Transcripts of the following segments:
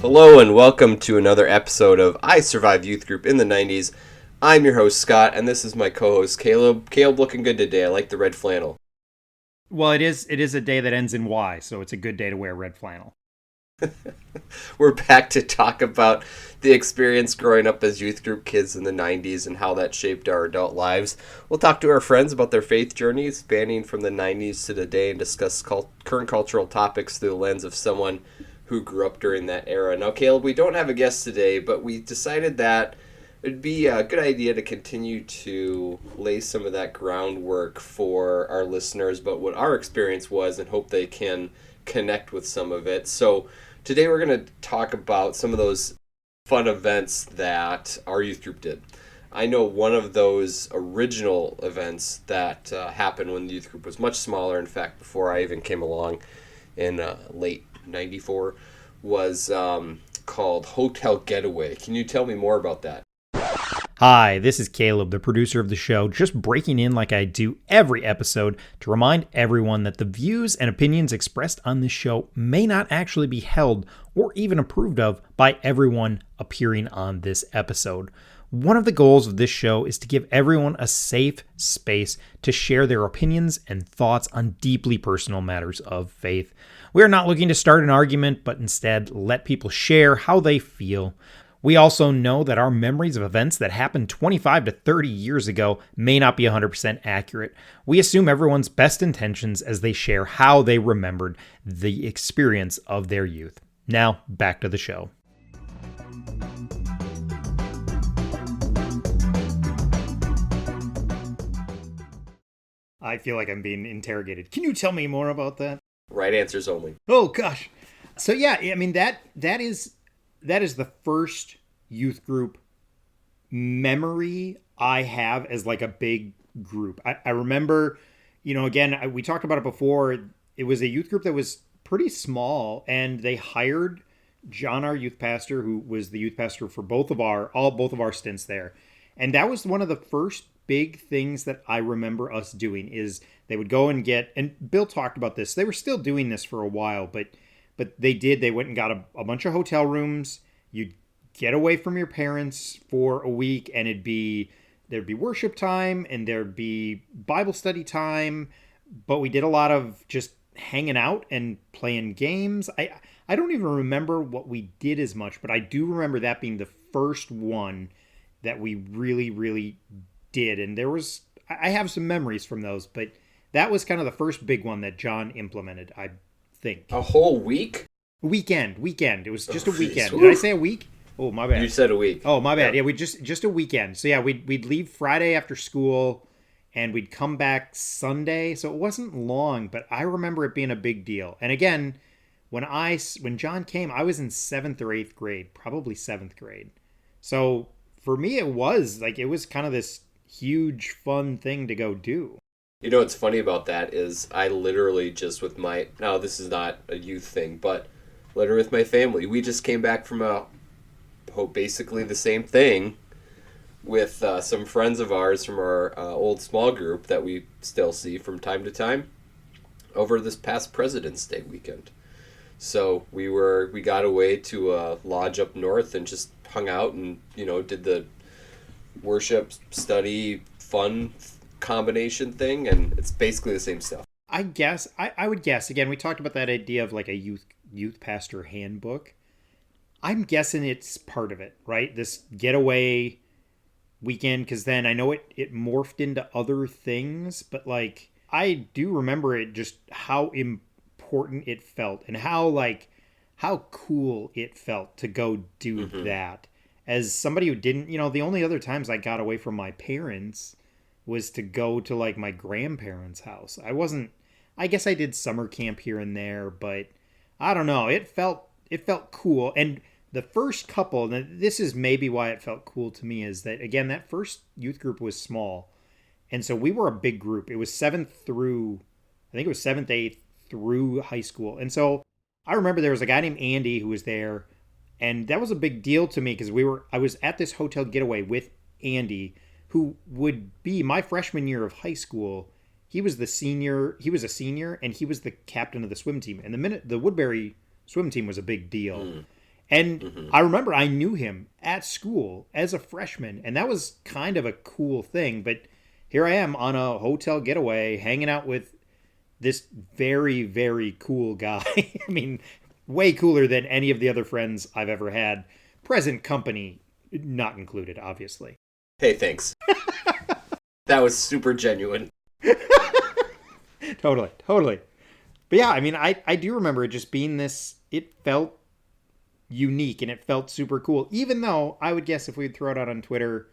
Hello and welcome to another episode of I Survived Youth Group in the 90s. I'm your host, Scott, and this is my co-host, Caleb. Caleb looking good today. I like the red flannel. Well, it is a day that ends in Y, so it's a good day to wear red flannel. We're back to talk about the experience growing up as youth group kids in the 90s and how that shaped our adult lives. We'll talk to our friends about their faith journeys, spanning from the 90s to today, and discuss current cultural topics through the lens of someone who grew up during that era. Now, Caleb, we don't have a guest today, but we decided that it'd be a good idea to continue to lay some of that groundwork for our listeners, but what our experience was, and hope they can connect with some of it. So today we're going to talk about some of those fun events that our youth group did. I know one of those original events that happened when the youth group was much smaller, in fact, before I even came along in late 94, was called Hotel Getaway. Can you tell me more about that? Hi, this is Caleb, the producer of the show, just breaking in like I do every episode to remind everyone that the views and opinions expressed on this show may not actually be held or even approved of by everyone appearing on this episode. One of the goals of this show is to give everyone a safe space to share their opinions and thoughts on deeply personal matters of faith. We are not looking to start an argument, but instead let people share how they feel. We also know that our memories of events that happened 25 to 30 years ago may not be 100% accurate. We assume everyone's best intentions as they share how they remembered the experience of their youth. Now, back to the show. I feel like I'm being interrogated. Can you tell me more about that? Right answers only. Oh gosh. So yeah, I mean that is the first youth group memory I have as like a big group. I remember, again, we talked about it before. It was a youth group that was pretty small, and they hired John, our youth pastor, who was the youth pastor for both of our stints there. And that was one of the first big things that I remember us doing is they would go and and Bill talked about this. They were still doing this for a while, but they went and got a bunch of hotel rooms. You'd get away from your parents for a week, and there'd be worship time and there'd be Bible study time. But we did a lot of just hanging out and playing games. I don't even remember what we did as much, but I do remember that being the first one that we really, really did. And I have some memories from those, but that was kind of the first big one that John implemented, I think. A whole week? Weekend. It was just a weekend. Did I say a week? Oh, my bad. You said a week. Oh, my bad. Yeah, we just a weekend. So yeah, we'd leave Friday after school and we'd come back Sunday. So it wasn't long, but I remember it being a big deal. And again, when John came, I was in 7th or 8th grade, probably 7th grade. So for me, it was kind of this huge fun thing to go do. You know what's funny about that is I literally just now this is not a youth thing, but literally with my family, we just came back from basically the same thing with some friends of ours from our old small group that we still see from time to time over this past President's Day weekend. So we got away to a lodge up north and just hung out and, did the worship, study, fun combination thing, and it's basically the same stuff. I guess I would guess, again, we talked about that idea of like a youth pastor handbook. I'm guessing it's part of it, right? This getaway weekend, because then I know it morphed into other things, but like I do remember it, just how important it felt and how cool it felt to go do that. As somebody who didn't, the only other times I got away from my parents was to go to like my grandparents' house. I guess I did summer camp here and there, but I don't know. It felt cool. And the first couple, and this is maybe why it felt cool to me, is that, again, that first youth group was small. And so we were a big group. It was 7th, 8th through high school. And so I remember there was a guy named Andy who was there. And that was a big deal to me because I was at this hotel getaway with Andy, who would be my freshman year of high school. He was a senior, and he was the captain of the swim team. And the Woodbury swim team was a big deal. And I remember I knew him at school as a freshman, and that was kind of a cool thing. But here I am on a hotel getaway, hanging out with this very, very cool guy. I mean, way cooler than any of the other friends I've ever had. Present company not included, obviously. Hey, thanks. That was super genuine. Totally. But yeah, I mean, I do remember it just being this, it felt unique and it felt super cool. Even though I would guess if we'd throw it out on Twitter,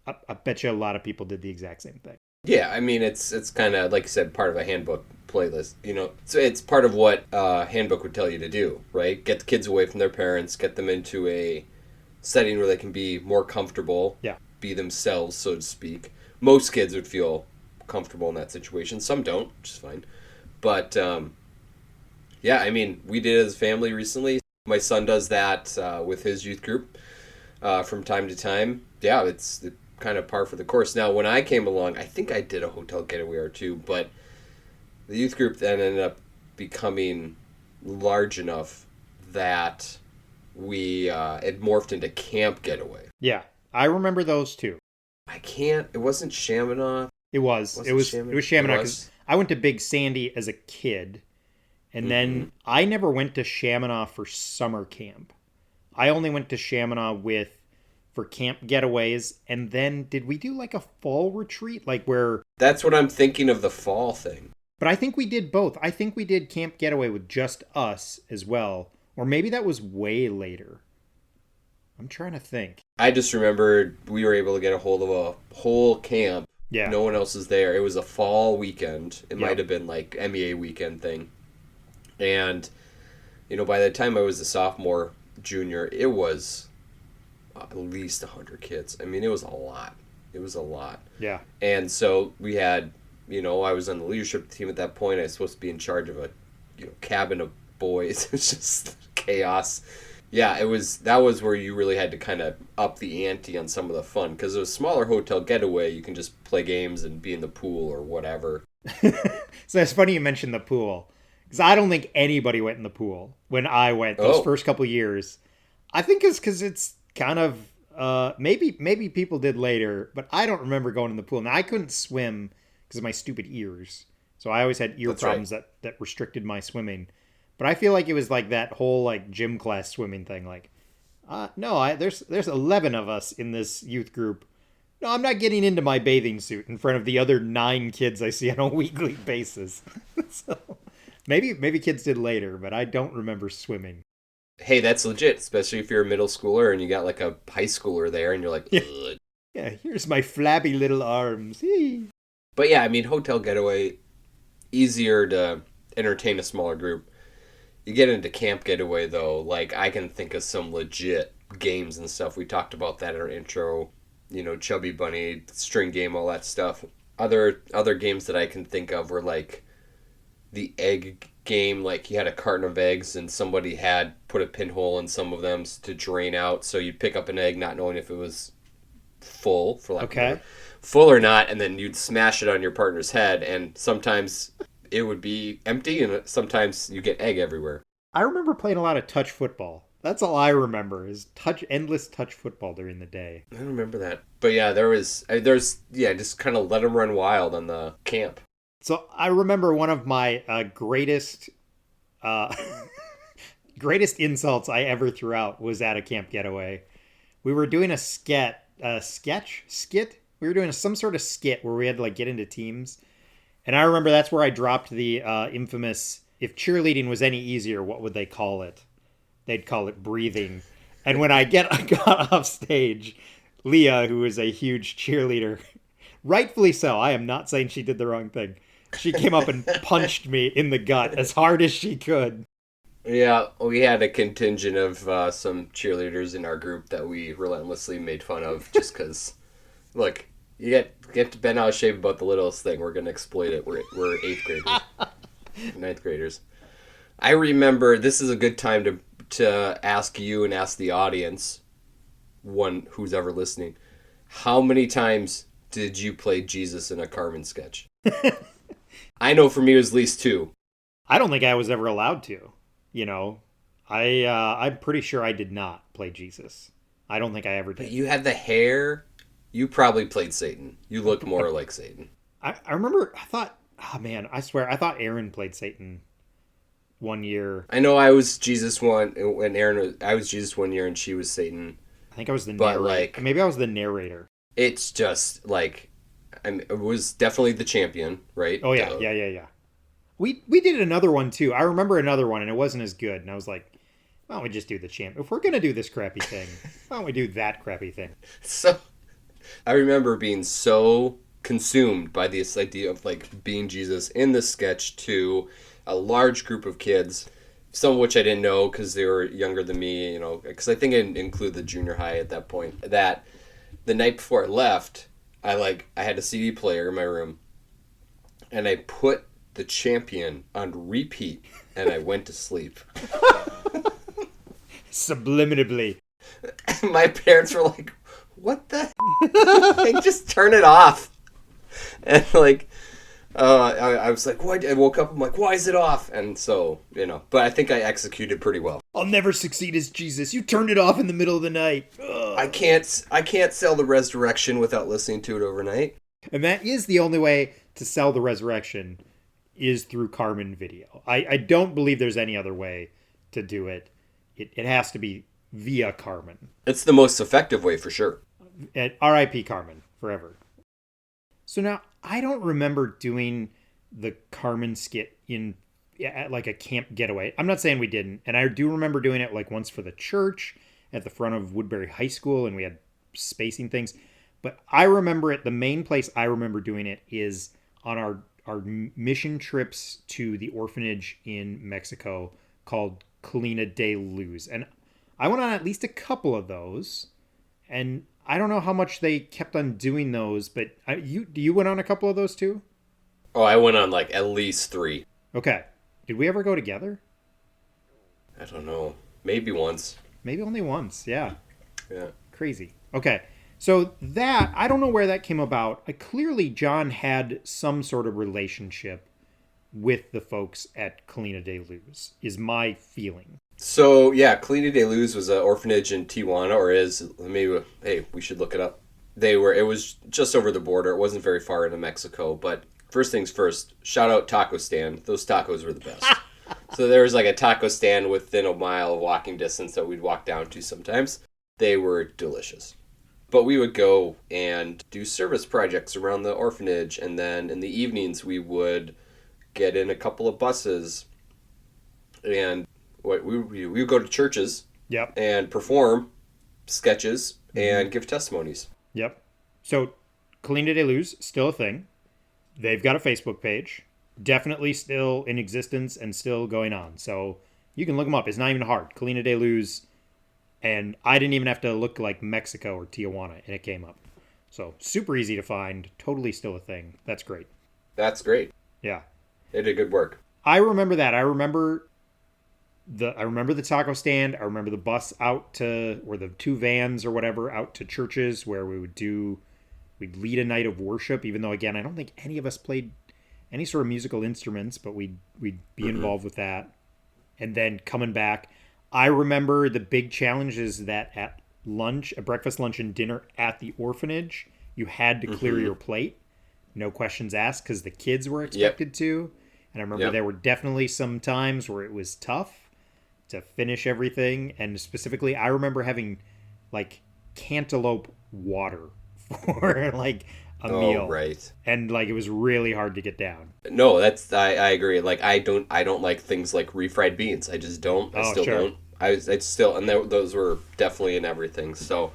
I bet you a lot of people did the exact same thing. Yeah, I mean, it's kind of, like you said, part of a handbook playlist. You know, so it's part of what a handbook would tell you to do, right? Get the kids away from their parents, get them into a setting where they can be more comfortable, be themselves, so to speak. Most kids would feel comfortable in that situation. Some don't, which is fine. But, yeah, I mean, we did it as a family recently. My son does that with his youth group from time to time. Yeah, it's kind of par for the course. Now, when I came along, I think I did a hotel getaway or two, but the youth group then ended up becoming large enough that it morphed into camp getaway. Yeah, I remember those too. It wasn't Chaminade. It was Chaminade because I went to Big Sandy as a kid, and then I never went to Chaminade for summer camp. I only went to Chaminade for camp getaways, and then did we do like a fall retreat, like where? That's what I'm thinking of, the fall thing. But I think we did both. I think we did camp getaway with just us as well, or maybe that was way later. I'm trying to think. I just remembered we were able to get a hold of a whole camp. Yeah. No one else is there. It was a fall weekend. It might have been like MEA weekend thing. And, you know, by the time I was a sophomore, junior, it was at least 100 kids. I mean, it was a lot. Yeah. And so we had, you know, I was on the leadership team at that point. I was supposed to be in charge of a cabin of boys. It's just chaos. Yeah, that was where you really had to kind of up the ante on some of the fun, because it was a smaller hotel getaway. You can just play games and be in the pool or whatever. So it's funny you mentioned the pool, because I don't think anybody went in the pool when I went those first couple years. I think it's because it's kind of maybe people did later, but I don't remember going in the pool. Now I couldn't swim because of my stupid ears, so I always had ear problems that restricted my swimming. But I feel like it was like that whole like gym class swimming thing. Like, there's 11 of us in this youth group. No, I'm not getting into my bathing suit in front of the other 9 kids I see on a weekly basis. So maybe kids did later, but I don't remember swimming. Hey, that's legit, especially if you're a middle schooler and you got like a high schooler there and you're like, ugh. Yeah, here's my flabby little arms. But yeah, I mean, hotel getaway, easier to entertain a smaller group. You get into camp getaway, though, like, I can think of some legit games and stuff. We talked about that in our intro, you know, Chubby Bunny, string game, all that stuff. Other games that I can think of were, like, the egg game. Like, you had a carton of eggs, and somebody had put a pinhole in some of them to drain out, so you'd pick up an egg not knowing if it was full, for like full or not, and then you'd smash it on your partner's head, and sometimes it would be empty, and sometimes you get egg everywhere. I remember playing a lot of touch football. That's all I remember is endless touch football during the day. I don't remember that. But yeah, there's just kind of let them run wild on the camp. So I remember one of my greatest insults I ever threw out was at a camp getaway. We were doing a skit. We were doing some sort of skit where we had to like get into teams. And I remember that's where I dropped the infamous, if cheerleading was any easier, what would they call it? They'd call it breathing. And when I got off stage, Leah, who is a huge cheerleader, rightfully so, I am not saying she did the wrong thing, she came up and punched me in the gut as hard as she could. Yeah, we had a contingent of some cheerleaders in our group that we relentlessly made fun of just because, look, you get to bend out of shape about the littlest thing. We're going to exploit it. We're 8th graders. 9th graders. I remember, this is a good time to ask you and ask the audience, one who's ever listening, how many times did you play Jesus in a Carmen sketch? I know for me it was at least 2. I don't think I was ever allowed to. You know, I'm pretty sure I did not play Jesus. I don't think I ever But did. you had the hair. You probably played Satan. You looked more like Satan. I remember. I thought. Oh man, I swear. I thought Aaron played Satan one year. I know I was Jesus one, and I was Jesus one year, and she was Satan. I think I was the But narrator. like, Maybe I was the narrator. it's just like, it was definitely the champion, right? Oh yeah, Duh. yeah. We did another one too. I remember another one, and it wasn't as good. And I was like, why don't we just do the champ? If we're gonna do this crappy thing, why don't we do that crappy thing? So I remember being so consumed by this idea of like being Jesus in the sketch to a large group of kids, some of which I didn't know because they were younger than me, because I think it included the junior high at that point. That the night before I left, I had a CD player in my room, and I put the champion on repeat, and I went to sleep. Subliminally. My parents were like, "What the? Like, just turn it off." And like, I was like, "What?" I woke up. I'm like, "Why is it off?" And so, but I think I executed pretty well. I'll never succeed as Jesus. You turned it off in the middle of the night. Ugh. I can't sell the resurrection without listening to it overnight. And that is the only way to sell the resurrection is through Carmen video. I don't believe there's any other way to do it. It has to be via Carmen. It's the most effective way for sure. At R.I.P. Carmen forever. So now I don't remember doing the Carmen skit at like a camp getaway. I'm not saying we didn't, and I do remember doing it like once for the church at the front of Woodbury High School, and we had spacing things. But I remember it. The main place I remember doing it is on our mission trips to the orphanage in Mexico called Colina de Luz, and I went on at least a couple of those, and I don't know how much they kept on doing those, but you went on a couple of those too? Oh, I went on like at least 3. Okay. Did we ever go together? I don't know. Maybe once. Maybe only once. Yeah. Yeah. Crazy. Okay. So that, I don't know where that came about. Clearly, John had some sort of relationship with the folks at Colina de Luz, is my feeling. So, yeah, Colina de Luz was an orphanage in Tijuana, or is, maybe, hey, we should look it up. It was just over the border. It wasn't very far into Mexico, but first things first, shout out taco stand. Those tacos were the best. So there was like a taco stand within a mile of walking distance that we'd walk down to sometimes. They were delicious. But we would go and do service projects around the orphanage, and then in the evenings we would get in a couple of buses, and we would go to churches. Yep. And perform sketches and give testimonies. Yep. So Colina de Luz, still a thing. They've got a Facebook page. Definitely still in existence and still going on. So you can look them up. It's not even hard. Colina de Luz. And I didn't even have to look like Mexico or Tijuana, and it came up. So super easy to find. Totally still a thing. That's great. That's great. Yeah. They did good work. I remember that. I remember the taco stand. I remember the bus out to, or the 2 vans or whatever, out to churches where we'd lead a night of worship, even though, again, I don't think any of us played any sort of musical instruments, but we'd be involved with that. And then coming back, I remember the big challenge is that at breakfast, lunch, and dinner at the orphanage, you had to clear your plate. No questions asked, because the kids were expected to. And I remember there were definitely some times where it was tough to finish everything. And specifically, I remember having like cantaloupe water for like a meal. Right. And like it was really hard to get down. No, I agree. Like I don't like things like refried beans. I just don't. I still don't. I still, and those were definitely in everything. So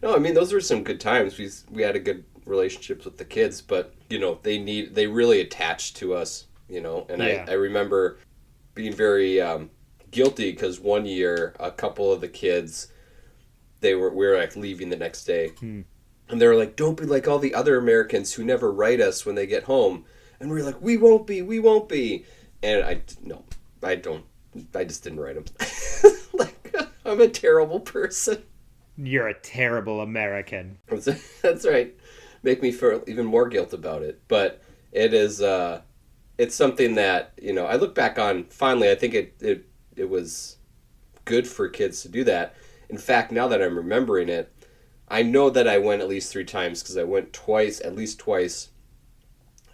no, I mean those were some good times. We had a good relationships with the kids, but they really attached to us, and I remember being very guilty because one year a couple of the kids we were like leaving the next day. And they were like, don't be like all the other Americans who never write us when they get home. And we were like, we won't be. And I just didn't write them. Like, I'm a terrible person. You're a terrible American. That's right. Make me feel even more guilt about it. But it is, it's something that, I look back on fondly. I think it was good for kids to do that. In fact, now that I'm remembering it, I know that I went at least 3 times because I went twice, at least twice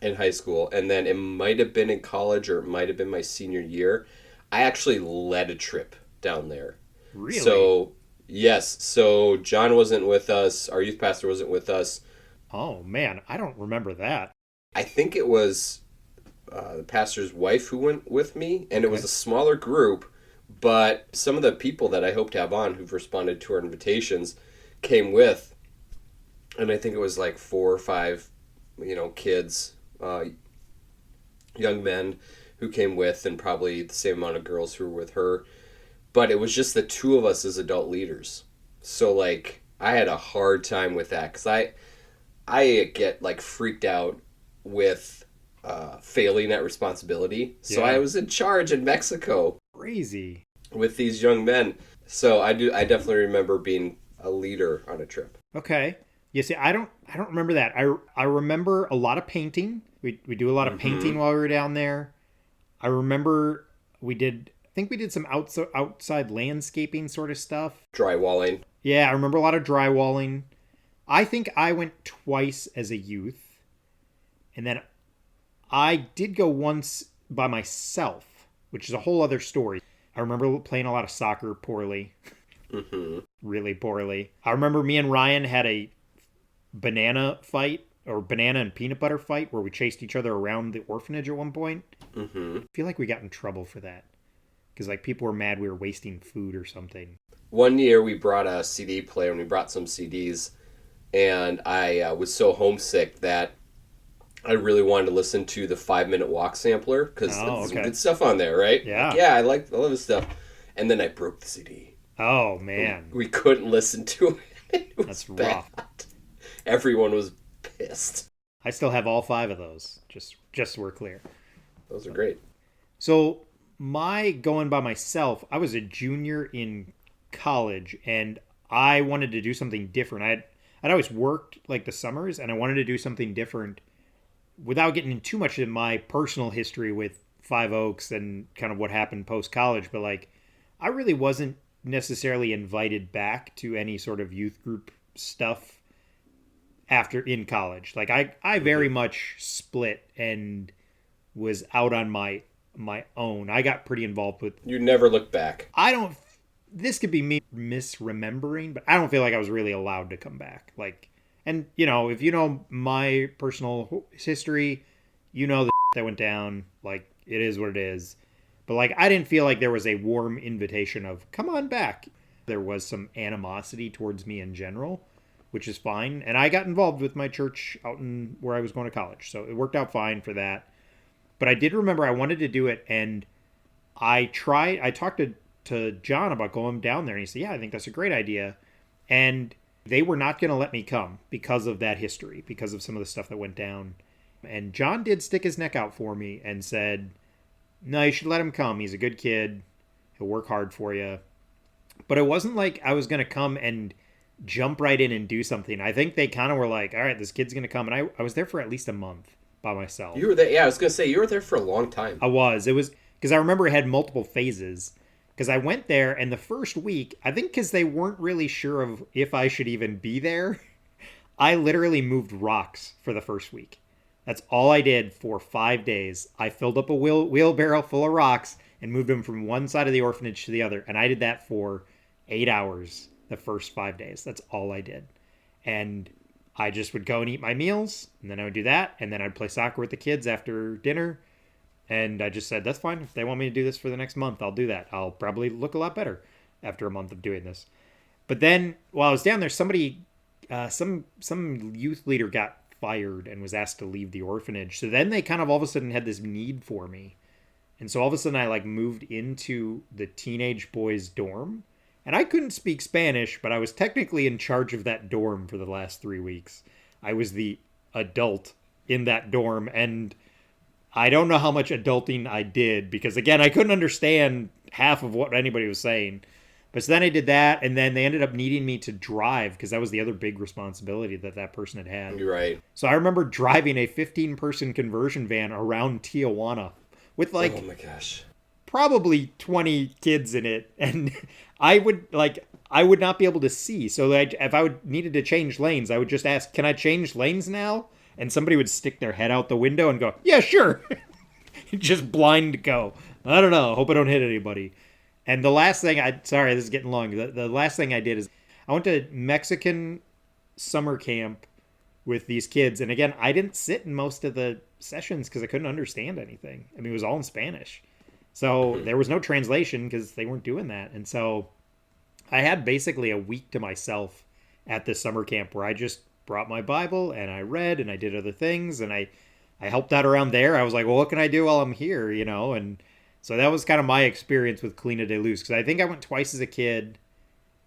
in high school. And then it might have been in college or it might have been my senior year. I actually led a trip down there. Really? So, yes. So John wasn't with us. Our youth pastor wasn't with us. Oh, man. I don't remember that. I think it was the pastor's wife who went with me, and it was a smaller group, but some of the people that I hope to have on who've responded to our invitations came with, and I think it was like 4 or 5, kids, young men who came with, and probably the same amount of girls who were with her, but it was just the two of us as adult leaders. So, like, I had a hard time with that, because I get, like, freaked out with failing at responsibility. So I was in charge in Mexico. Crazy. With these young men. So I definitely remember being a leader on a trip. Okay. You see, I don't remember that. I remember a lot of painting. We do a lot of painting while we were down there. I remember I think we did some outside landscaping sort of stuff. Drywalling. Yeah, I remember a lot of drywalling. I think I went twice as a youth. And then I did go once by myself, which is a whole other story. I remember playing a lot of soccer poorly. Really poorly. I remember me and Ryan had a banana fight, or banana and peanut butter fight, where we chased each other around the orphanage at one point. I feel like we got in trouble for that. Because like people were mad we were wasting food or something. One year we brought a CD player and we brought some CDs. And I was so homesick that I really wanted to listen to the 5-Minute Walk sampler, because there's some good stuff on there, right? Yeah. Like, yeah, I love this stuff. And then I broke the CD. Oh, man. We couldn't listen to it. That's bad. rough. Everyone was pissed. I still have all 5 of those, just so we're clear. Those are great. So my going by myself, I was a junior in college, and I wanted to do something different. I'd always worked like the summers, and I wanted to do something different without getting into too much of my personal history with Five Oaks and kind of what happened post-college. But like, I really wasn't necessarily invited back to any sort of youth group stuff after in college. Like I very much split and was out on my own. I got pretty involved with... You never look back. This could be me misremembering, but I don't feel like I was really allowed to come back. Like, and if you know my personal history, the that went down. Like, it is what it is. But like, I didn't feel like there was a warm invitation of come on back. There was some animosity towards me in general, which is fine. And I got involved with my church out in where I was going to college, so it worked out fine for that. But I did remember I wanted to do it, and I talked to John about going down there, and he said, yeah, I think that's a great idea. And they were not going to let me come because of that history, because of some of the stuff that went down. And John did stick his neck out for me and said, no, you should let him come. He's a good kid. He'll work hard for you. But it wasn't like I was going to come and jump right in and do something. I think they kind of were like, all right, this kid's going to come. And I was there for at least a month by myself. You were there? Yeah, I was going to say, you were there for a long time. I was. It was because I remember it had multiple phases. Because I went there, and the first week, I think because they weren't really sure of if I should even be there, I literally moved rocks for the first week. That's all I did for 5 days. I filled up a wheelbarrow full of rocks and moved them from one side of the orphanage to the other. And I did that for 8 hours the first 5 days. That's all I did. And I just would go and eat my meals, and then I would do that, and then I'd play soccer with the kids after dinner. And I just said, that's fine. If they want me to do this for the next month, I'll do that. I'll probably look a lot better after a month of doing this. But then while I was down there, somebody, some youth leader got fired and was asked to leave the orphanage. So then they kind of all of a sudden had this need for me. And so all of a sudden I like moved into the teenage boys' dorm. And I couldn't speak Spanish, but I was technically in charge of that dorm for the last 3 weeks. I was the adult in that dorm, and I don't know how much adulting I did because, again, I couldn't understand half of what anybody was saying. But so then I did that, and then they ended up needing me to drive because that was the other big responsibility that person had. You're right. So I remember driving a 15-person conversion van around Tijuana with like... Oh my gosh. probably 20 kids in it, and I would not be able to see. So if I needed to change lanes, I would just ask, "Can I change lanes now?" And somebody would stick their head out the window and go, "Yeah, sure." Just blind go. I don't know. Hope I don't hit anybody. And the last thing sorry, this is getting long. The last thing I did is I went to Mexican summer camp with these kids. And again, I didn't sit in most of the sessions because I couldn't understand anything. I mean, it was all in Spanish. So there was no translation because they weren't doing that. And so I had basically a week to myself at this summer camp where I just brought my Bible and I read and I did other things and I helped out around there. I was like, well, what can I do while I'm here, And so that was kind of my experience with Clina de Luz, because I think I went twice as a kid,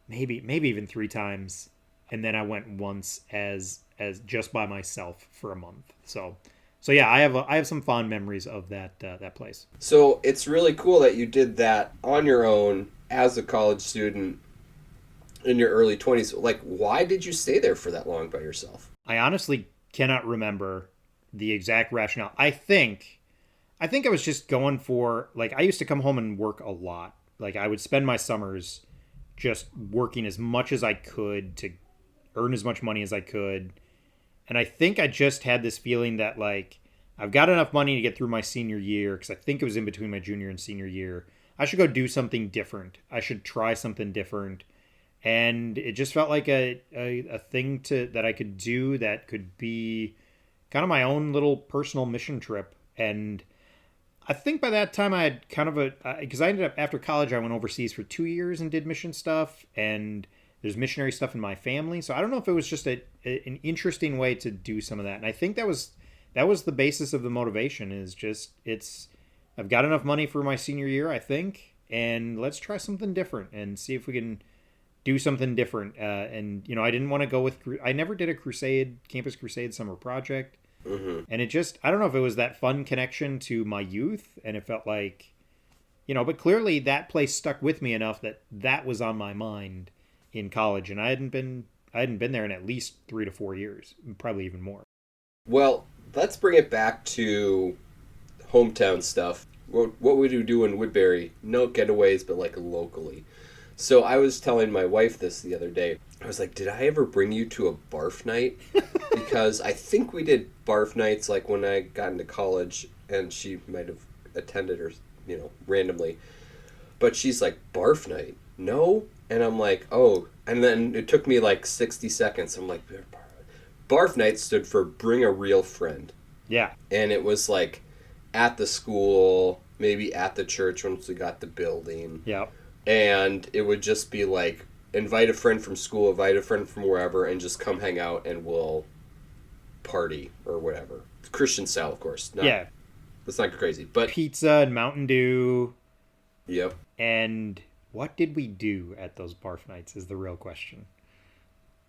maybe even 3 times, and then I went once as just by myself for a month. So yeah, I have some fond memories of that place. So it's really cool that you did that on your own as a college student in your early 20s. Like, why did you stay there for that long by yourself? I honestly cannot remember the exact rationale. I think I was just going for, like, I used to come home and work a lot. Like, I would spend my summers just working as much as I could to earn as much money as I could. And I think I just had this feeling that, like, I've got enough money to get through my senior year, because I think it was in between my junior and senior year. I should go do something different. I should try something different. And it just felt like a thing that I could do that could be kind of my own little personal mission trip. And I think by that time I had kind of because I ended up, after college, I went overseas for 2 years and did mission stuff, and there's missionary stuff in my family. So I don't know if it was just an interesting way to do some of that. And I think that was the basis of the motivation, is just, I've got enough money for my senior year, I think, and let's try something different and see if we can do something different. And, I didn't want to go I never did a campus crusade summer project. Mm-hmm. And it just, I don't know if it was that fun connection to my youth, and it felt like, but clearly that place stuck with me enough that was on my mind in college, and I hadn't been there in at least 3 to 4 years, probably even more. Well, let's bring it back to hometown stuff. What would you do in Woodbury? No getaways, but like locally. So I was telling my wife this the other day. I was like, did I ever bring you to a barf night? Because I think we did barf nights like when I got into college, and she might have attended or, randomly. But she's like, barf night? No? And I'm like, oh. And then it took me like 60 seconds. I'm like, barf night stood for bring a real friend. Yeah. And it was like at the school, maybe at the church once we got the building. Yeah. And it would just be like, invite a friend from school, invite a friend from wherever, and just come hang out and we'll party or whatever. Christian style, of course. Yeah. Let's not go crazy. But pizza and Mountain Dew. Yep. And what did we do at those barf nights is the real question.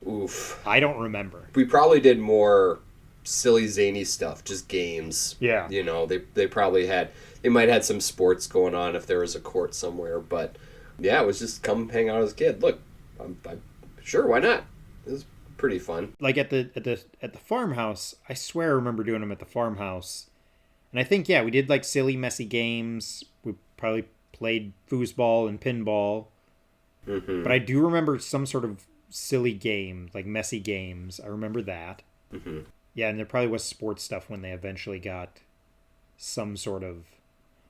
Oof. I don't remember. We probably did more silly, zany stuff, just games. Yeah. They probably they might have had some sports going on if there was a court somewhere, but yeah, it was just come hang out as a kid. Look, I'm sure, why not? It was pretty fun. Like at the farmhouse, I swear I remember doing them at the farmhouse. And I think, yeah, we did like silly, messy games. We probably played foosball and pinball. Mm-hmm. But I do remember some sort of silly game, like messy games. I remember that. Mm-hmm. Yeah, and there probably was sports stuff when they eventually got some sort of...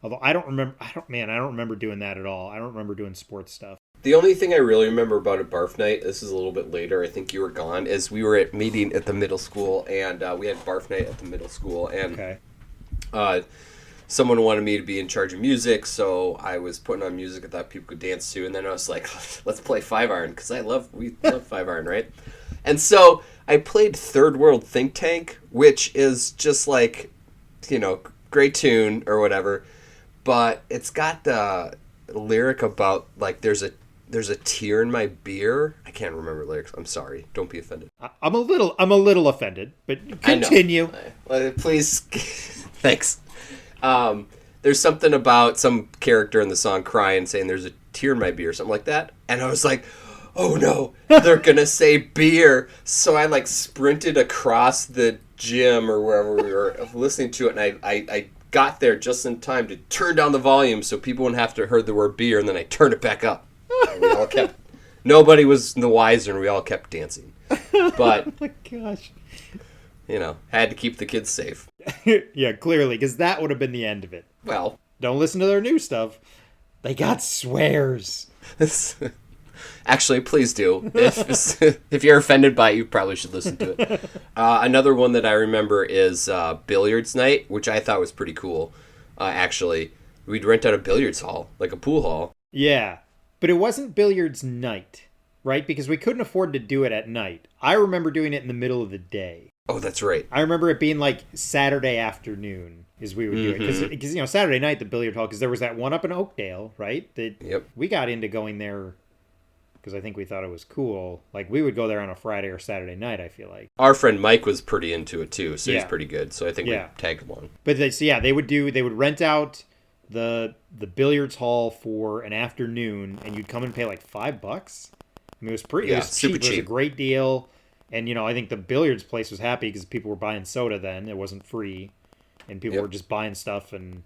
Although I don't remember doing that at all. I don't remember doing sports stuff. The only thing I really remember about a barf night, this is a little bit later, I think you were gone, is we were at meeting at the middle school, and we had barf night at the middle school, and someone wanted me to be in charge of music, so I was putting on music I thought people could dance to, and then I was like, let's play 5-iron, because we love 5-iron, right? And so I played Third World Think Tank, which is just like, great tune or whatever, but it's got the lyric about, like, there's a tear in my beer. I can't remember lyrics. I'm sorry. Don't be offended. I'm a little offended, but continue. Please. Thanks. There's something about some character in the song crying, saying there's a tear in my beer, something like that. And I was like, oh no, they're going to say beer. So I sprinted across the gym or wherever we were listening to it. And I got there just in time to turn down the volume so people wouldn't have to hear the word beer, and then I turned it back up. And we all kept... Nobody was the wiser, and we all kept dancing. But... Oh my gosh. You know, had to keep the kids safe. Yeah, clearly, because that would have been the end of it. Well... Don't listen to their new stuff. They got swears. Actually, please do. If you're offended by it, you probably should listen to it. Another one that I remember is billiards night, which I thought was pretty cool. Actually, we'd rent out a billiards hall, like a pool hall. Yeah, but it wasn't billiards night, right? Because we couldn't afford to do it at night. I remember doing it in the middle of the day. Oh, that's right. I remember it being like Saturday afternoon is we would do it. Because, you know, Saturday night, the billiard hall, because there was that one up in Oakdale, right? Yep. We got into going there because I think we thought it was cool. Like, we would go there on a Friday or Saturday night, I feel like. Our friend Mike was pretty into it, too, so he's pretty good. So I think we tagged along. But they would rent out the billiards hall for an afternoon, and you'd come and pay like $5. I mean, it was pretty. It was super cheap. It was a great deal. And, you know, I think the billiards place was happy because people were buying soda then. It wasn't free. And people were just buying stuff. And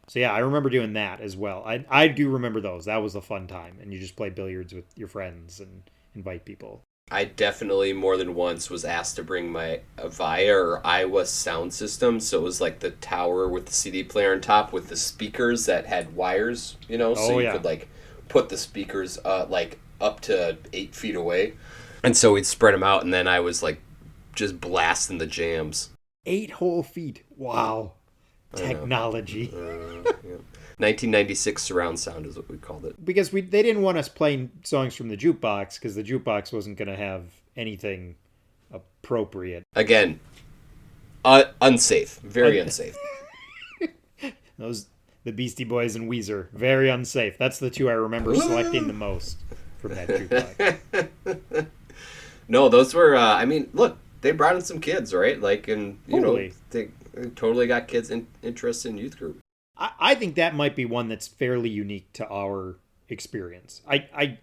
so, yeah, I remember doing that as well. I do remember those. That was a fun time. And you just play billiards with your friends and invite people. I definitely more than once was asked to bring my Avaya or Iowa sound system. So it was like the tower with the CD player on top with the speakers that had wires, you know, so you could like put the speakers like up to 8 feet away. And so we'd spread them out, and then I was like just blasting the jams. 8 whole feet. Wow. Technology. 1996 surround sound is what we called it. Because they didn't want us playing songs from the jukebox, because the jukebox wasn't going to have anything appropriate. Again, unsafe. Very unsafe. The Beastie Boys and Weezer. Very unsafe. That's the two I remember selecting the most from that jukebox. No, those were, I mean, look, they brought in some kids, right? Like, and, you Totally. know, they totally got kids interested in youth group. I think that might be one that's fairly unique to our experience. I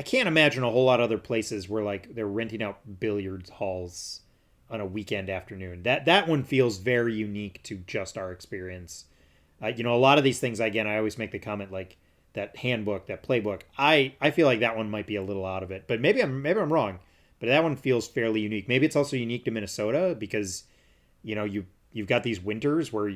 can't imagine a whole lot of other places where, like, they're renting out billiards halls on a weekend afternoon. That one feels very unique to just our experience. You know, a lot of these things, again, I always make the comment, like, that handbook, that playbook, I feel like that one might be a little out of it. But maybe I'm wrong. But that one feels fairly unique. Maybe it's also unique to Minnesota because, you know, you've got these winters where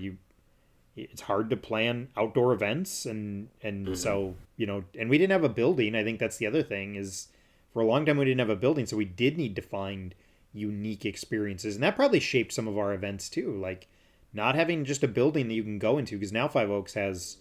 it's hard to plan outdoor events and so, you know, and we didn't have a building. I think that's the other thing is for a long time we didn't have a building, so we did need to find unique experiences. And that probably shaped some of our events too, like not having just a building that you can go into, because now Five Oaks has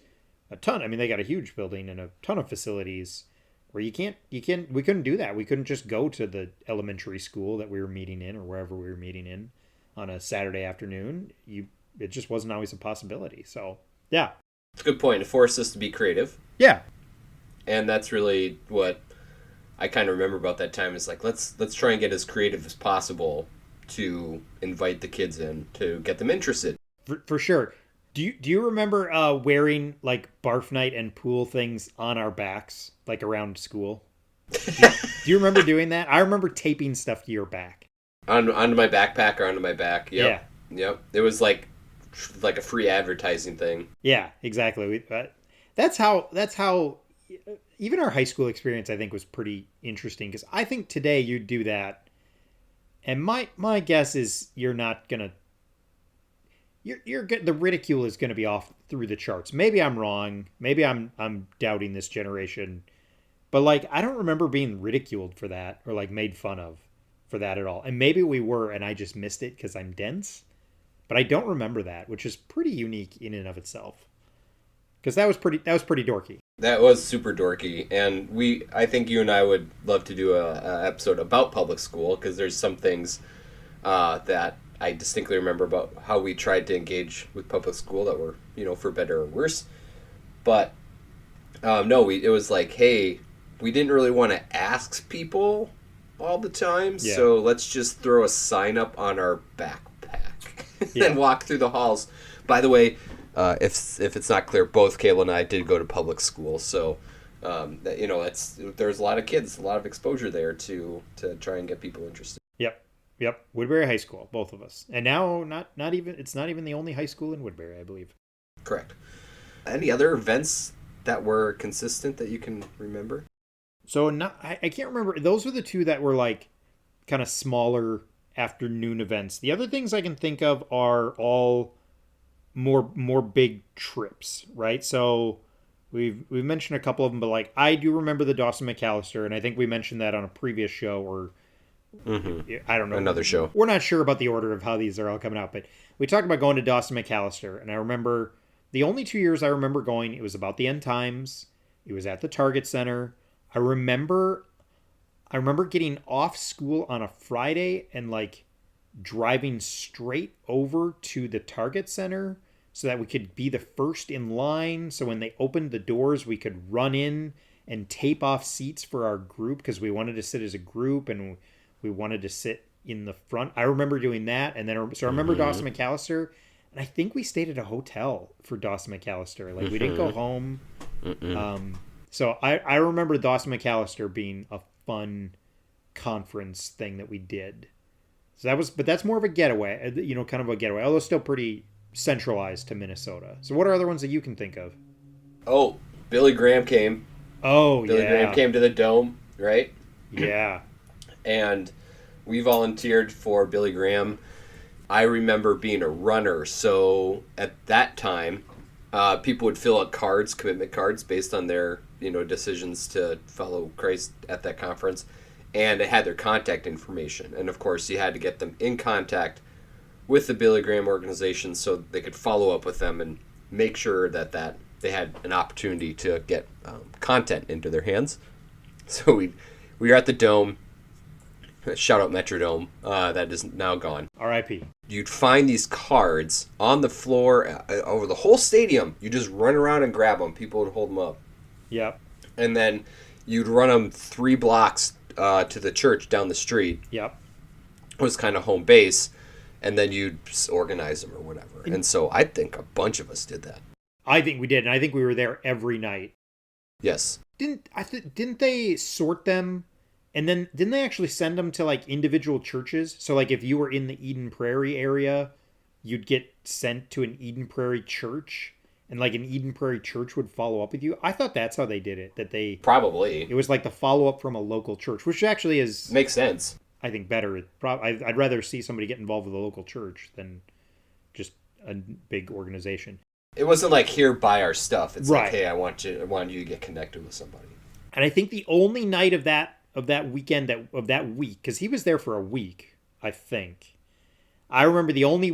a ton. I mean, they got a huge building and a ton of facilities. Where we couldn't do that. We couldn't just go to the elementary school that we were meeting in or wherever we were meeting in on a Saturday afternoon. It just wasn't always a possibility. So, yeah. It's a good point. It forced us to be creative. Yeah. And that's really what I kind of remember about that time is like, let's try and get as creative as possible to invite the kids in, to get them interested. For sure. Do you remember wearing like barf night and pool things on our backs, like around school? Do you remember doing that? I remember taping stuff to your back. Onto my backpack or onto my back. Yep. Yeah. Yep. It was like a free advertising thing. Yeah, exactly. That's how even our high school experience, I think, was pretty interesting, because I think today you'd do that, and my guess is you're not gonna. The ridicule is going to be off through the charts. Maybe I'm wrong. Maybe I'm doubting this generation. But like, I don't remember being ridiculed for that or like made fun of for that at all. And maybe we were, and I just missed it because I'm dense. But I don't remember that, which is pretty unique in and of itself. Because that was pretty dorky. That was super dorky, and I think you and I would love to do a episode about public school, because there's some things that I distinctly remember about how we tried to engage with public school that were, you know, for better or worse. But it was like, hey, we didn't really want to ask people all the time, so let's just throw a sign up on our backpack and walk through the halls. By the way, if it's not clear, both Kayla and I did go to public school, so you know, there's a lot of kids, a lot of exposure there to try and get people interested. Yep. Woodbury High School, both of us. And now it's not even the only high school in Woodbury, I believe. Correct. Any other events that were consistent that you can remember? So I can't remember. Those were the two that were like kind of smaller afternoon events. The other things I can think of are all more big trips, right? So we've mentioned a couple of them, but like I do remember the Dawson McAllister, and I think we mentioned that on a previous show, or I don't know, Another show. We're not sure about the order of how these are all coming out, but we talked about going to Dawson McAllister, and I remember the only 2 years I remember going, it was about the end times. It was at the Target Center. I remember getting off school on a Friday and like driving straight over to the Target Center so that we could be the first in line. So when they opened the doors, we could run in and tape off seats for our group because we wanted to sit as a group and we wanted to sit in the front. I remember doing that. And then, so I remember Dawson McAllister, and I think we stayed at a hotel for Dawson McAllister. Like we didn't go home. So I remember Dawson McAllister being a fun conference thing that we did. So that was, but that's more of a getaway, kind of a getaway, although still pretty centralized to Minnesota. So what are other ones that you can think of? Oh, Billy Graham came. Oh, Billy Graham came to the Dome, right? Yeah. And we volunteered for Billy Graham. I remember being a runner, so at that time, people would fill out cards, commitment cards, based on their decisions to follow Christ at that conference, and it had their contact information. And of course, you had to get them in contact with the Billy Graham organization so they could follow up with them and make sure that they had an opportunity to get content into their hands. So we were at the Dome. Shout out Metrodome. That is now gone. R.I.P. You'd find these cards on the floor over the whole stadium. You just run around and grab them. People would hold them up. Yep. And then you'd run them 3 blocks to the church down the street. Yep. It was kind of home base. And then you'd organize them or whatever. And so I think a bunch of us did that. I think we did. And I think we were there every night. Yes. Didn't they sort them? And then didn't they actually send them to like individual churches? So like if you were in the Eden Prairie area, you'd get sent to an Eden Prairie church, and like an Eden Prairie church would follow up with you. I thought that's how they did it. That they probably it was like the follow up from a local church, which actually is makes sense. I think better. I'd rather see somebody get involved with a local church than just a big organization. It wasn't like, here, buy our stuff. It's right. Like, hey, I want you to get connected with somebody. And I think the only night of that weekend of that week, because he was there for a week, I think. I remember the only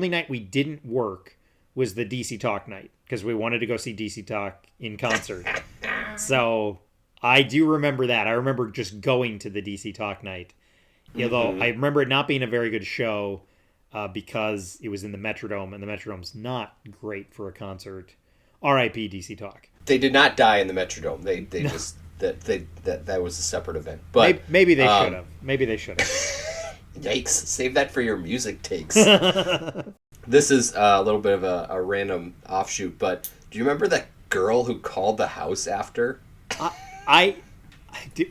night we didn't work was the DC Talk night, because we wanted to go see DC Talk in concert. So I do remember that. I remember just going to the DC Talk night. Although I remember it not being a very good show because it was in the Metrodome, and the Metrodome's not great for a concert. R.I.P. DC Talk. They did not die in the Metrodome. They no. Just that was a separate event. But maybe they should have. Maybe they should have. Yikes! Save that for your music takes. This is a little bit of a random offshoot, but do you remember that girl who called the house after?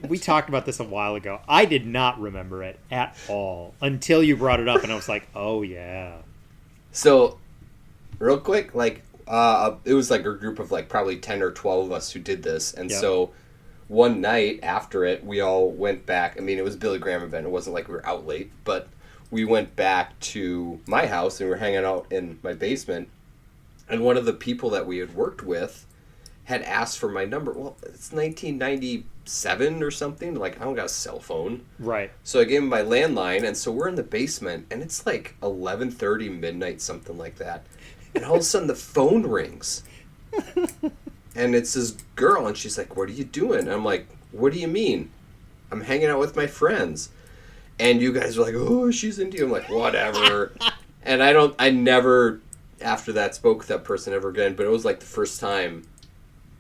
We talked about this a while ago. I did not remember it at all until you brought it up, and I was like, oh, yeah. So, real quick, like, it was like a group of like probably 10 or 12 of us who did this, and yep. So one night after it, we all went back. I mean, it was a Billy Graham event. It wasn't like we were out late, but we went back to my house, and we were hanging out in my basement, and one of the people that we had worked with had asked for my number. Well, it's 1997 or something. Like, I don't got a cell phone. Right. So I gave him my landline, and so we're in the basement, and it's like 11:30 midnight, something like that. And all of a sudden, the phone rings. And it's this girl, and she's like, what are you doing? And I'm like, what do you mean? I'm hanging out with my friends. And you guys are like, oh, she's into you. I'm like, whatever. And I never, after that, spoke with that person ever again. But it was like the first time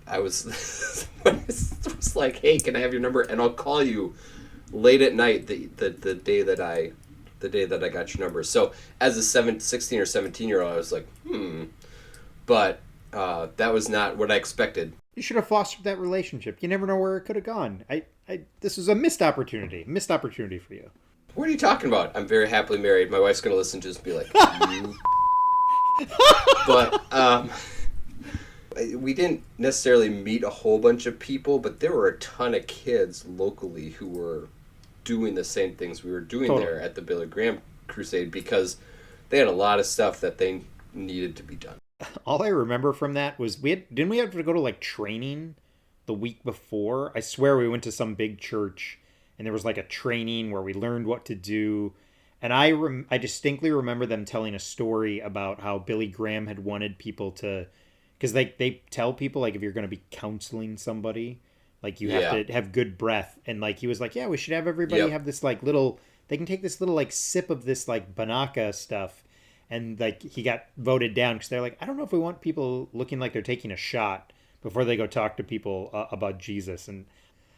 I was like, hey, can I have your number? And I'll call you late at night the day that I got your number. So as a 16 or 17-year-old, I was like, But that was not what I expected. You should have fostered that relationship. You never know where it could have gone. This was a missed opportunity for you. What are you talking about? I'm very happily married. My wife's going to listen to this and be like, you But we didn't necessarily meet a whole bunch of people, but there were a ton of kids locally who were doing the same things we were doing Totally. there at the Billy Graham Crusade, because they had a lot of stuff that they needed to be done. All I remember from that was didn't we have to go to like training the week before? I swear we went to some big church and there was like a training where we learned what to do. And I distinctly remember them telling a story about how Billy Graham had wanted people to, because they tell people like if you're going to be counseling somebody, like you have Yeah. to have good breath. And like he was like, yeah, we should have everybody Yep. have this like little, they can take this little like sip of this like Banaka stuff. And like he got voted down because they're like, I don't know if we want people looking like they're taking a shot before they go talk to people about Jesus. And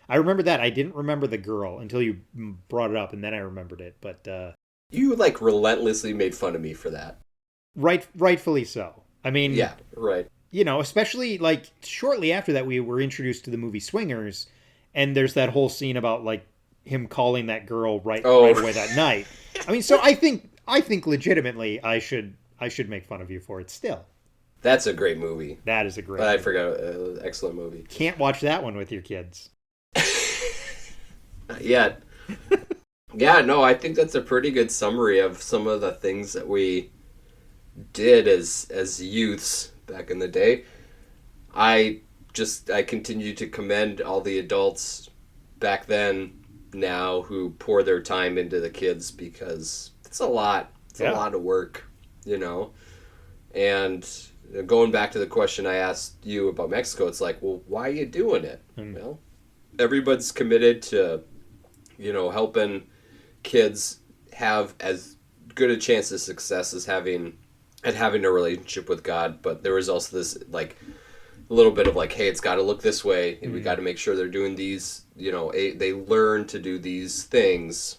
I remember that. I didn't remember the girl until you brought it up, and then I remembered it. But You like relentlessly made fun of me for that. rightfully so. I mean, Yeah, right. you know, especially like shortly after that, we were introduced to the movie Swingers, and there's that whole scene about like him calling that girl right away that night. I mean, so I think legitimately I should make fun of you for it still. That's a great movie. That is a great I movie. forgot. Excellent movie. Can't watch that one with your kids. Not yet. Yeah, no, I think that's a pretty good summary of some of the things that we did as youths back in the day. I continue to commend all the adults back then, now, who pour their time into the kids, because it's a lot. It's a lot of work, you know. And going back to the question I asked you about Mexico, it's like, well, why are you doing it? Well, everybody's committed to, you know, helping kids have as good a chance of success as having a relationship with God. But there was also this like a little bit of like, hey, it's got to look this way. We got to make sure they're doing these, you know, they learn to do these things.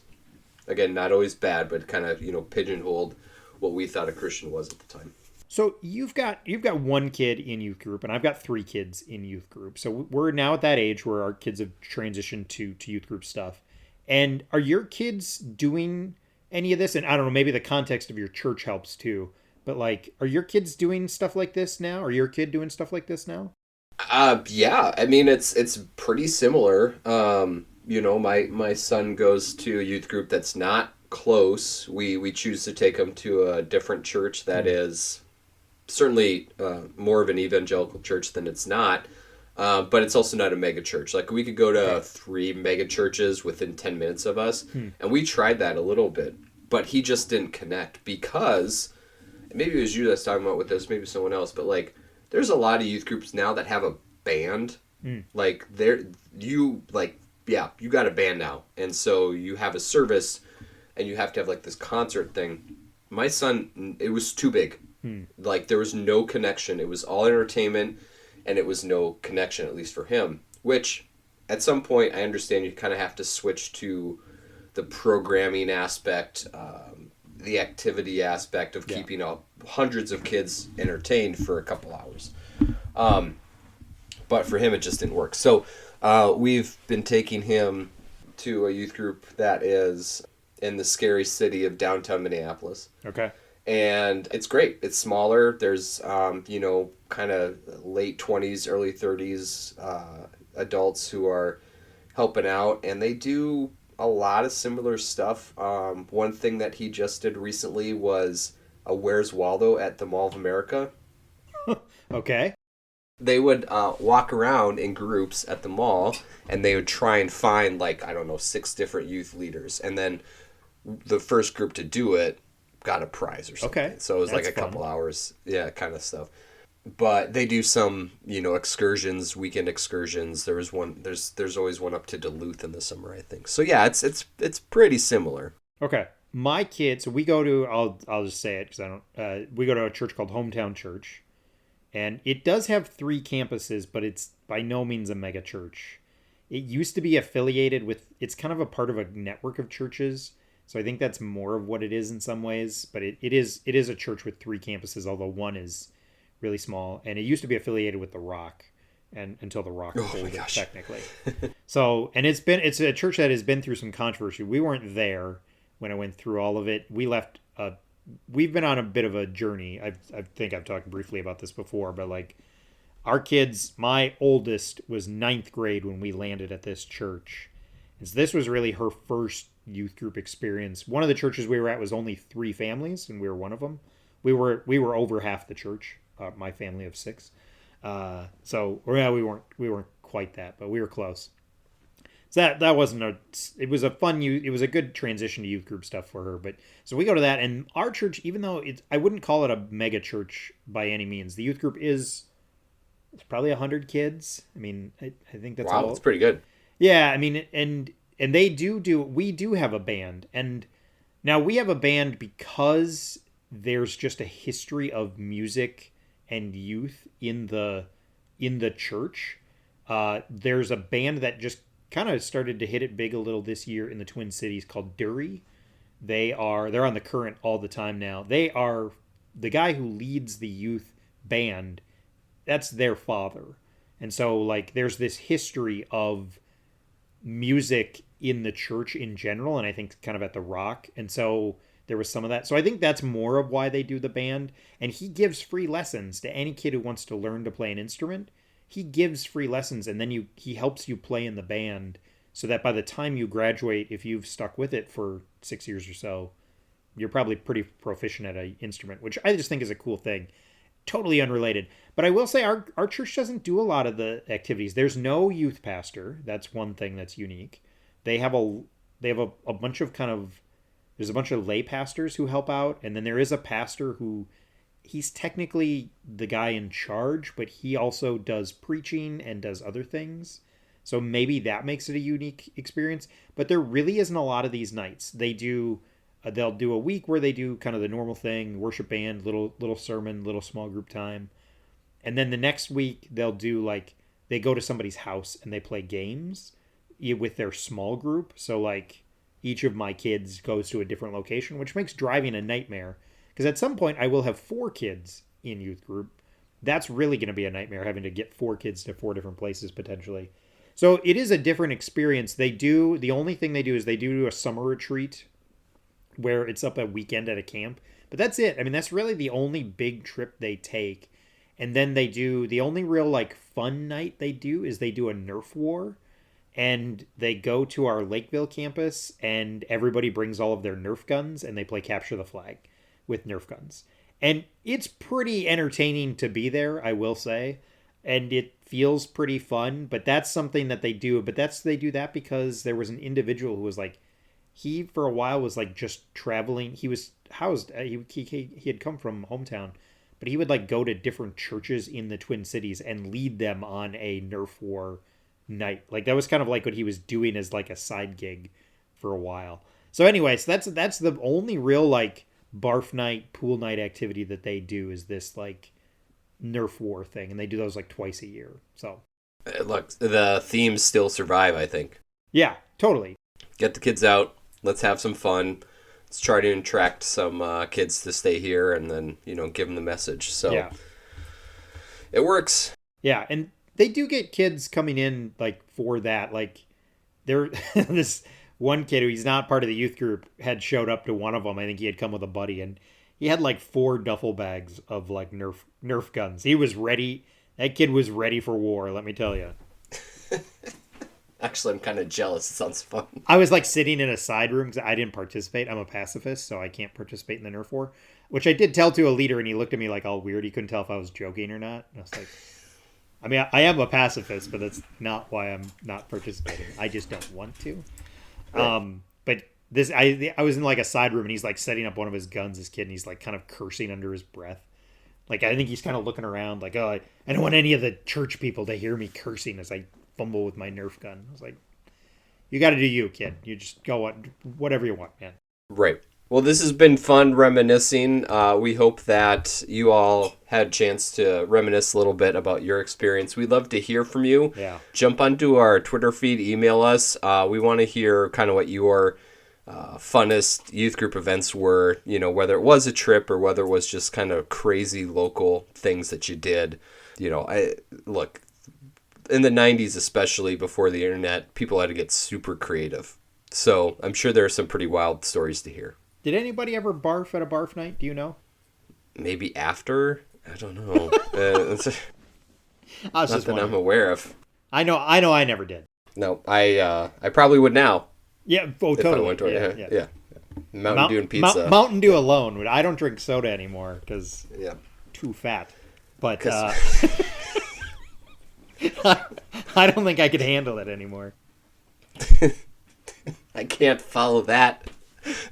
Again, not always bad, but kind of, you know, pigeonholed what we thought a Christian was at the time. So you've got one kid in youth group, and I've got 3 kids in youth group. So we're now at that age where our kids have transitioned to youth group stuff. And are your kids doing any of this? And I don't know, maybe the context of your church helps too. But like, are your kids doing stuff like this now? Are your kid doing stuff like this now? Yeah, I mean, it's pretty similar. You know, my son goes to a youth group that's not close. We choose to take him to a different church that is certainly more of an evangelical church than it's not. But it's also not a mega church. Like, we could go to 3 mega churches within 10 minutes of us. And we tried that a little bit, but he just didn't connect because, maybe it was you that's talking about with this, maybe someone else, but like, there's a lot of youth groups now that have a band. Like, you got a band now. And so you have a service and you have to have like this concert thing. My son, it was too big. Like, there was no connection. It was all entertainment. And it was no connection, at least for him, which at some point I understand you kind of have to switch to the programming aspect, the activity aspect of keeping hundreds of kids entertained for a couple hours. But for him, it just didn't work. So we've been taking him to a youth group that is in the scary city of downtown Minneapolis. Okay. And it's great. It's smaller. There's, you know, kind of late 20s, early 30s adults who are helping out. And they do a lot of similar stuff. One thing that he just did recently was a Where's Waldo at the Mall of America. Okay. They would walk around in groups at the mall, and they would try and find, like, I don't know, 6 different youth leaders. And then the first group to do it got a prize or something. Okay. So it was like a couple hours, kind of stuff. But they do some, you know, excursions, weekend excursions. There was one. There's always one up to Duluth in the summer, I think. So yeah, it's pretty similar. Okay. My kids, we go to, I'll just say it because I don't. We go to a church called Hometown Church, and it does have 3 campuses, but it's by no means a mega church. It used to be affiliated with. It's kind of a part of a network of churches. So I think that's more of what it is in some ways, but it is a church with 3 campuses, although one is really small, and it used to be affiliated with The Rock, and until The Rock pulled it technically. So, and it's a church that has been through some controversy. We weren't there when I went through all of it. We left we've been on a bit of a journey. I think I've talked briefly about this before, but like our kids, my oldest was ninth grade when we landed at this church. And so this was really her first youth group experience. One of the churches we were at was only 3 families, and we were one of them. We were over half the church, my family of 6. So yeah, we weren't quite that, but we were close. So that wasn't a. It was a fun. It was a good transition to youth group stuff for her. But so we go to that, and our church, even though I wouldn't call it a mega church by any means. The youth group is. It's probably 100 kids. I mean, I think that's wow. That's pretty good. Yeah, I mean, and we do have a band, and now we have a band because there's just a history of music and youth in the church. There's a band that just kind of started to hit it big a little this year in the Twin Cities called Dury. They're on the Current all the time now. They are the guy who leads the youth band. That's their father. And so like there's this history of music in the church in general, and I think kind of at the Rock. And so there was some of that. So I think that's more of why they do the band. And he gives free lessons to any kid who wants to learn to play an instrument. He gives free lessons, and then he helps you play in the band so that by the time you graduate, if you've stuck with it for 6 years or so, you're probably pretty proficient at an instrument, which I just think is a cool thing. Totally unrelated. But I will say our church doesn't do a lot of the activities. There's no youth pastor. That's one thing that's unique. They have a bunch of there's a bunch of lay pastors who help out, and then there is a pastor who he's technically the guy in charge, but he also does preaching and does other things. So maybe that makes it a unique experience. But there really isn't a lot of these nights. They'll do a week where they do kind of the normal thing, worship band, little sermon, little small group time. And then the next week they'll do like they go to somebody's house and they play games with their small group. So like each of my kids goes to a different location, which makes driving a nightmare. Because at some point I will have 4 kids in youth group. That's really going to be a nightmare, having to get 4 kids to 4 different places potentially. So it is a different experience. The only thing they do is they do a summer retreat where it's up a weekend at a camp. But that's it. I mean, that's really the only big trip they take. And then the only real like fun night they do is they do a Nerf war. And they go to our Lakeville campus and everybody brings all of their Nerf guns and they play capture the flag with Nerf guns. And it's pretty entertaining to be there, I will say. And it feels pretty fun, but that's something that they do. But they do that because there was an individual who was like, he for a while was like just traveling. He was housed. He had come from hometown, but he would like go to different churches in the Twin Cities and lead them on a Nerf war night. Like that was kind of like what he was doing as like a side gig for a while. So anyways, that's the only real like barf night, pool night activity that they do is this like Nerf war thing, and they do those like twice a year. So look, the themes still survive, I think. Yeah, totally. Get the kids out. Let's have some fun. Let's try to attract some kids to stay here, and then give them the message. So yeah. It works. Yeah, and they do get kids coming in like for that. Like there, this one kid who he's not part of the youth group had showed up to one of them. I think he had come with a buddy, and he had like 4 duffel bags of like Nerf guns. He was ready. That kid was ready for war. Let me tell you. Actually, I'm kind of jealous. It sounds fun. I was like sitting in a side room because I didn't participate. I'm a pacifist, so I can't participate in the Nerf war, which I did tell to a leader, and he looked at me like all weird. He couldn't tell if I was joking or not. And I was like, I mean, I am a pacifist, but that's not why I'm not participating. I just don't want to. Right. But I was in like a side room, and he's like setting up one of his guns, this kid, and he's like kind of cursing under his breath. Like, I think he's kind of looking around like, oh, I don't want any of the church people to hear me cursing as I fumble with my Nerf gun. I was like, you got to do you, kid. You just go on, whatever you want, man. Right. Well, this has been fun reminiscing. We hope that you all had a chance to reminisce a little bit about your experience. We'd love to hear from you. Yeah. Jump onto our Twitter feed, email us. We want to hear kind of what your funnest youth group events were, whether it was a trip or whether it was just kind of crazy local things that you did. Look, in the 90s, especially before the internet, people had to get super creative. So I'm sure there are some pretty wild stories to hear. Did anybody ever barf at a barf night? Do you know? Maybe after? I don't know. It's I was not just that I'm wondering. aware of. I know I never did. No, I probably would now Yeah, oh, if totally. I went to it. Yeah. Yeah. Mountain Dew and pizza. Mountain Dew alone. I don't drink soda anymore because Yeah. too fat. But 'Cause- I don't think I could handle it anymore. I can't follow that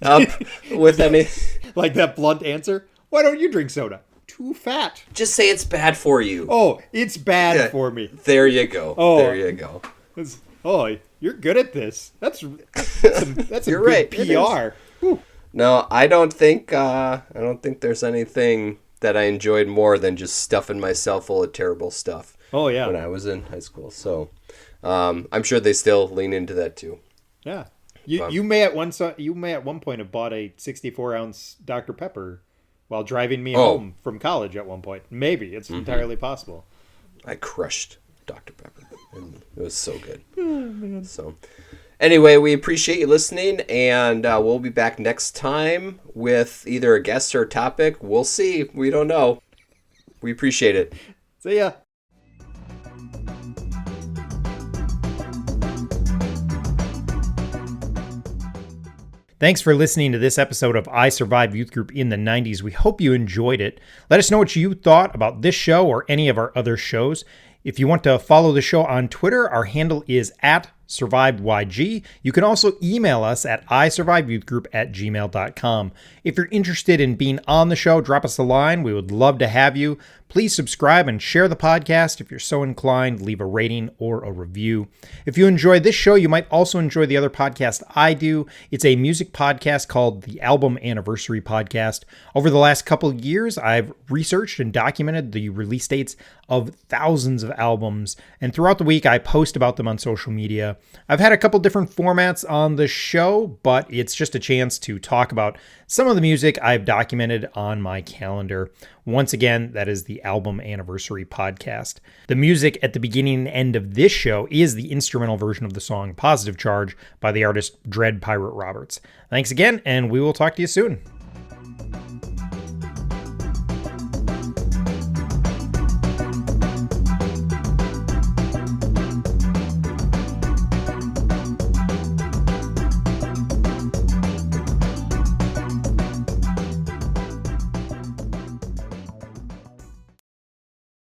up with any. Like that blunt answer. Why don't you drink soda? Too fat. Just say it's bad for you. Oh, it's bad Yeah. for me. There you go. Oh. There you go. Oh, you're good at this. That's a You're good right, it PR. Whew. No, I don't think there's anything that I enjoyed more than just stuffing myself full of terrible stuff. Oh yeah. When I was in high school, so I'm sure they still lean into that too. Yeah. You may at one point have bought a 64-ounce Dr. Pepper while driving me home from college at one point. Maybe it's entirely possible. I crushed Dr. Pepper, and it was so good. So, anyway, we appreciate you listening, and we'll be back next time with either a guest or a topic. We'll see. We don't know. We appreciate it. See ya. Thanks for listening to this episode of I Survived Youth Group in the 90s. We hope you enjoyed it. Let us know what you thought about this show or any of our other shows. If you want to follow the show on Twitter, our handle is @SurvivedYG. You can also email us at isurvivedyouthgroup@gmail.com. If you're interested in being on the show, drop us a line. We would love to have you. Please subscribe and share the podcast. If you're so inclined, leave a rating or a review. If you enjoy this show, you might also enjoy the other podcast I do. It's a music podcast called the Album Anniversary Podcast. Over the last couple of years, I've researched and documented the release dates of thousands of albums, and throughout the week, I post about them on social media. I've had a couple different formats on the show, but it's just a chance to talk about some of the music I've documented on my calendar. Once again, that is the Album Anniversary Podcast. The music at the beginning and end of this show is the instrumental version of the song Positive Charge by the artist Dread Pirate Roberts. Thanks again, and we will talk to you soon.